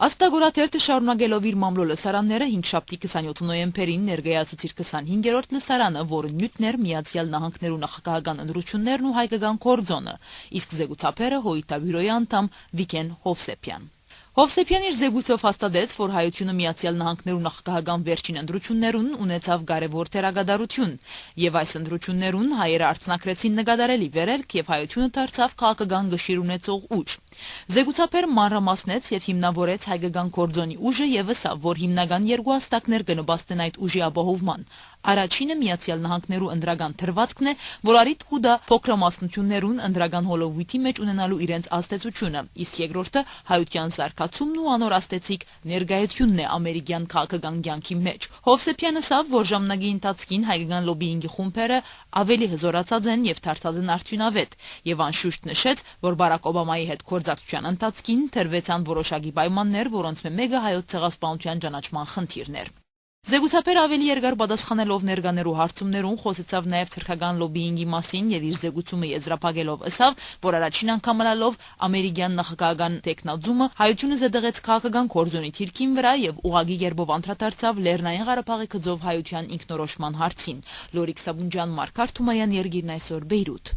Աստագորաթերթը շարունակելով իր մամլո լսարանները 5շաբթի 27 նոյեմբերին ներկայացուց իր 25-րդ լսարանը, որը նյութն էր Միացյալ Նահանգներու նախագահական ընտրություններն ու հայկական կորձոնը, իսկ զեկուցապերը հոյիտաբյուրոյի անդամ Վիկեն Հովսեփյան։ Հովսեփյան իր զեկույցով հաստատեց, որ Հայությունը Միացյալ Նահանգներու նախագահական վերջին ընտրություններուն ունեցավ կարևոր թերագադարություն, եւ այս ընտրություններուն հայերը արձանագրեցին նկատառելի վերելք եւ Հայությունը դարձավ քաղաքական գշիր ունեցող ուժ։ Զեկուցապերը մանրամասնեց եւ հիմնավորեց հայկական կորձոնի ուժը եւ ասավ, որ հիմնական երկու աստակներ կնպաստեն այդ ուժի ապահովման։ Առաջինը Միացյալ Նահանգներու ընդրական թրվածքն է, որ արիտ կուտա փոքրամասնություններուն ընդրական հոլովույթի մեջ ունենալու իրենց աստեցությունը, իսկ երկրորդը հայության զարգացումն ու անոր աստեցիկ ներկայությունն է ամերիկյան քաղաքական կյանքի մեջ։ Հովսեփյանը ասավ, որ ժամանակի ընթացքին հայկական լոբիինգի խումբերը ավելի հզորացած են եւ դարձած են արդյունավետ, եւ անշուշտ նշեց, որ Բարակ Օբամայի հետ գործակցության ընթացքին թրվեցան որոշակի պայմաններ, որոնց մեկը հայոց ցեղասպանության ճանաչման խնդիրն էր։ Զեկուցապերը ավելի երկար պատասխանելով ներկաներու հարցումներուն խոսեցավ նաև թրքական լոբիինգի մասին եւ իր զեկուցումը եզրափակելով ասավ, որ առաջին անգամ լալով ամերիկյան նախագահական տեխնոձումը հայությունը զետեղեց քաղաքական կորձոնի թիրքին վրա եւ ուղագի երբով անդրադարձավ Լեռնային Ղարաբաղի գծով հայության ինքնորոշման հարցին։ Լորիկ Սաբունջյան, Մարգար Թումայան, Երգիրն այսօր, Բեյրութ։